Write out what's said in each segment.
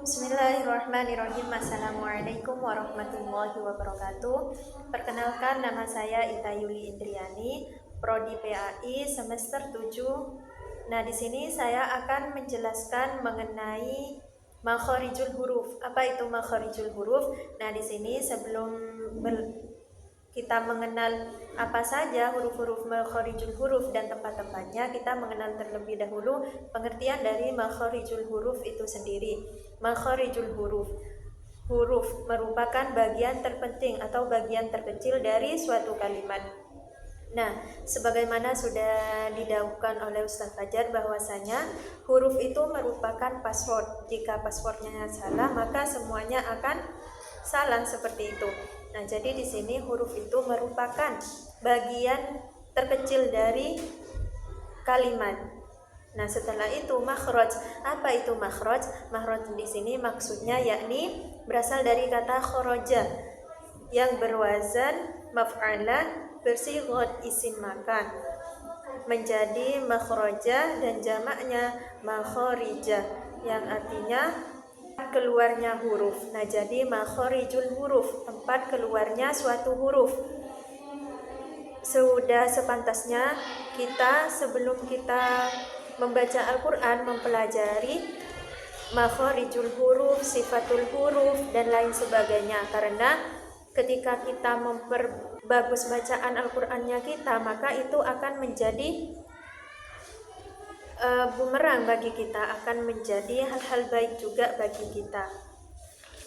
Bismillahirrahmanirrahim. Assalamualaikum warahmatullahi wabarakatuh. Perkenalkan, nama saya Ita Yuli Indriani, Prodi PAI semester 7. Nah, di sini saya akan menjelaskan mengenai makharijul huruf. Apa itu makharijul huruf? Nah, di sini sebelum kita mengenal apa saja huruf-huruf makharijul huruf dan tempat-tempatnya, kita mengenal terlebih dahulu pengertian dari makharijul huruf itu sendiri. Makharijul huruf, huruf merupakan bagian terpenting atau bagian terkecil dari suatu kalimat. Nah, sebagaimana sudah didahulukan oleh Ustaz Fajar bahwasanya huruf itu merupakan password. Jika passwordnya salah, maka semuanya akan salah seperti itu. Nah, jadi di sini huruf itu merupakan bagian terkecil dari kalimat. Nah, setelah itu makhraj. Apa itu makhraj? Makhraj di sini maksudnya yakni berasal dari kata kharaja yang berwazan maf'ala bersighat isim makan menjadi makhraja dan jamaknya makharija yang artinya keluarnya huruf. Nah, jadi makharijul huruf, tempat keluarnya suatu huruf. Sudah sepantasnya kita sebelum kita membaca Al-Quran mempelajari makharijul huruf, sifatul huruf, dan lain sebagainya. Karena ketika kita memperbagus bacaan Al-Qurannya kita, maka itu akan menjadi bumerang bagi kita, akan menjadi hal-hal baik juga bagi kita.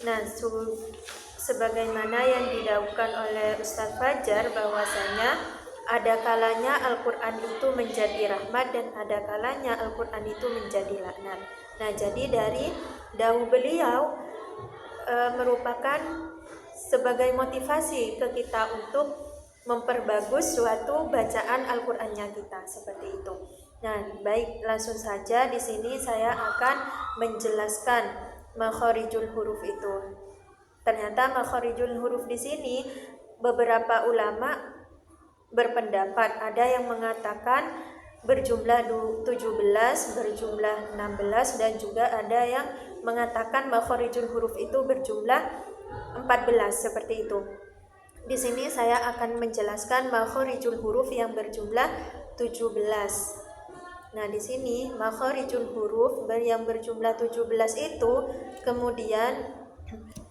Nah, sebagaimana yang didahulukan oleh Ustaz Fajar bahwasanya ada kalanya Al-Quran itu menjadi rahmat dan ada kalanya Al-Quran itu menjadi laknat. Nah, jadi dari dawuh beliau merupakan sebagai motivasi ke kita untuk memperbagus suatu bacaan Al-Qur'annya kita, seperti itu. Nah, baik, langsung saja di sini saya akan menjelaskan makharijul huruf itu. Ternyata makharijul huruf di sini beberapa ulama berpendapat, ada yang mengatakan berjumlah 17, berjumlah 16, dan juga ada yang mengatakan makharijul huruf itu berjumlah 14, seperti itu. Di sini saya akan menjelaskan makharijul huruf yang berjumlah 17. Nah, di sini makharijul huruf yang berjumlah 17 itu kemudian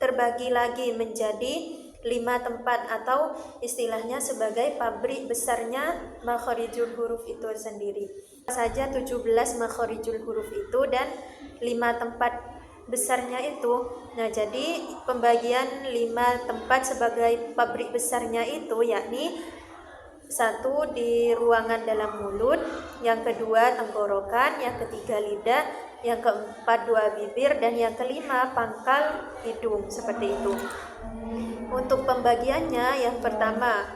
terbagi lagi menjadi 5 tempat atau istilahnya sebagai pabrik besarnya makharijul huruf itu sendiri. Saja 17 makharijul huruf itu dan 5 tempat besarnya itu. Nah, jadi pembagian 5 tempat sebagai pabrik besarnya itu yakni 1 di ruangan dalam mulut, yang kedua tenggorokan, yang ketiga lidah, yang keempat 2 bibir, dan yang kelima pangkal hidung, seperti itu. Untuk pembagiannya, yang pertama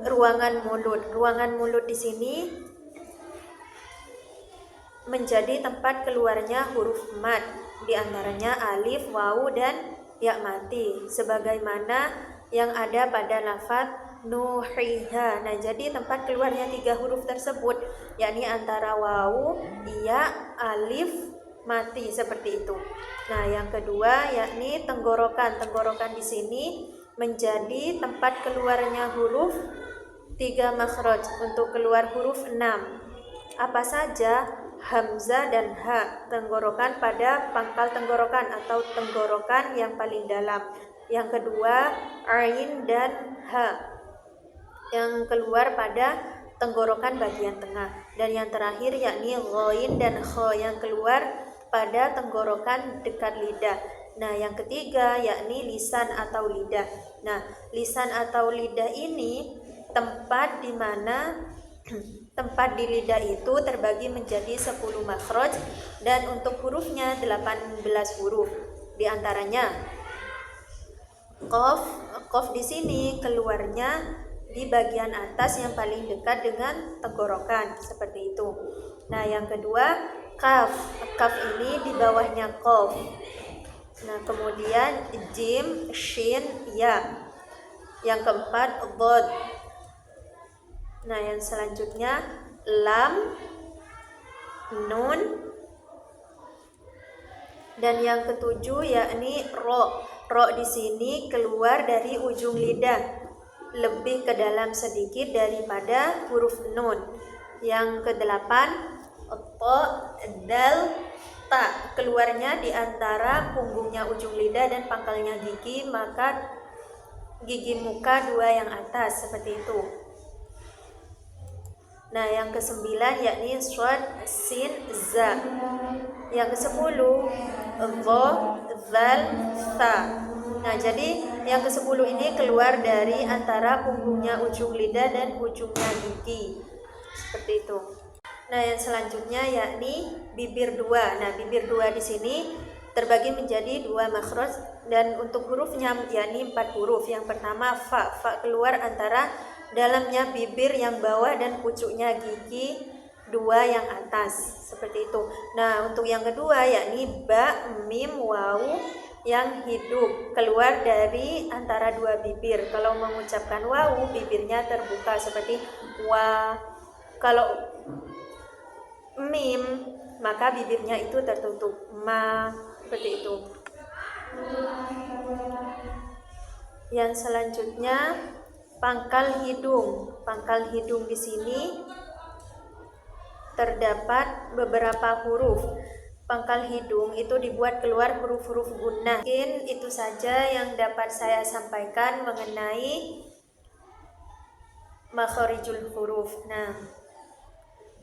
ruangan mulut. Ruangan mulut di sini menjadi tempat keluarnya huruf mad, di antaranya alif, wawu, dan ya mati, sebagaimana yang ada pada lafaz nuhiha. Nah, jadi tempat keluarnya 3 huruf tersebut yakni antara wawu, ya, alif, mati, seperti itu. Nah, yang kedua yakni tenggorokan. Tenggorokan di sini menjadi tempat keluarnya huruf 3 makhraj. Untuk keluar huruf 6. Apa saja? Hamzah dan ha, tenggorokan pada pangkal tenggorokan atau tenggorokan yang paling dalam. Yang kedua, ain dan ha, yang keluar pada tenggorokan bagian tengah. Dan yang terakhir yakni ghain dan kha, yang keluar pada tenggorokan dekat lidah. Nah, yang ketiga yakni lisan atau lidah. Nah, lisan atau lidah ini tempat di mana tempat di lidah itu terbagi menjadi 10 makhraj dan untuk hurufnya 18 huruf. Di antaranya qaf. Qaf di sini keluarnya di bagian atas yang paling dekat dengan tenggorokan, seperti itu. Nah, yang kedua kaf. Kaf ini di bawahnya qaf. Nah, kemudian jim, shin, ya. Yang keempat dhad. Nah, yang selanjutnya lam, nun, Dan yang ketujuh yakni ro. Ro di sini keluar dari ujung lidah, lebih ke dalam sedikit daripada huruf nun. Yang kedelapan to, dal, ta, keluarnya di antara punggungnya ujung lidah dan pangkalnya gigi, maka gigi muka dua yang atas seperti itu. Nah, yang kesembilan yakni shad, sin, za. Yang kesepuluh dho, zal, tha. Nah, jadi yang kesepuluh ini keluar dari antara punggungnya ujung lidah dan ujungnya gigi. Seperti itu. Nah, yang selanjutnya yakni bibir dua. Nah, bibir dua di sini terbagi menjadi dua makhraj, dan untuk hurufnya yakni 4 huruf. Yang pertama fa. Fa keluar antara dalamnya bibir yang bawah dan pucuknya gigi dua yang atas, seperti itu. Nah, untuk yang kedua yakni ba, mim, waw yang hidup, keluar dari antara dua bibir. Kalau mengucapkan waw, bibirnya terbuka seperti wa. Kalau mim, maka bibirnya itu tertutup, ma, seperti itu. Yang selanjutnya pangkal hidung. Pangkal hidung di sini terdapat beberapa huruf. Pangkal hidung itu dibuat keluar huruf-huruf gunnah. Mungkin itu saja yang dapat saya sampaikan mengenai makharijul huruf. Nah,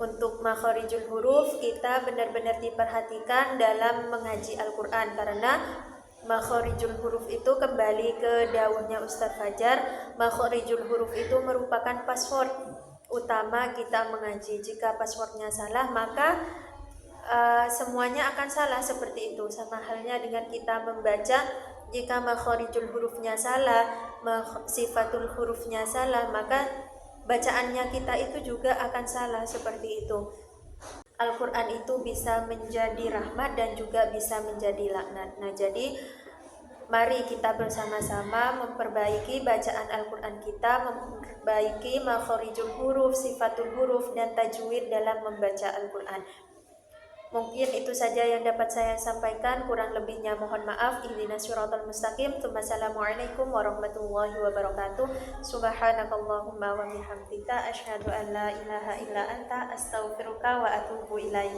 untuk makharijul huruf kita benar-benar diperhatikan dalam mengaji Al-Quran, karena makharijul huruf itu kembali ke dawuhnya Ustadz Fajar, makharijul huruf itu merupakan password utama kita mengaji. Jika passwordnya salah, maka semuanya akan salah, seperti itu. Sama halnya dengan kita membaca, jika makharijul hurufnya salah, sifatul hurufnya salah, maka bacaannya kita itu juga akan salah, seperti itu. Al-Quran itu bisa menjadi rahmat dan juga bisa menjadi laknat. Nah, jadi mari kita bersama-sama memperbaiki bacaan Al-Quran kita, memperbaiki makharijul huruf, sifatul huruf, dan tajwid dalam membaca Al-Quran. Mungkin itu saja yang dapat saya sampaikan, kurang lebihnya mohon maaf. Ihdinas siratal mustaqim. Assalamualaikum warahmatullahi wabarakatuh. Subhanakallahumma wa bihamdika asyhadu an la ilaha illa anta astaghfiruka wa atubu ilaik.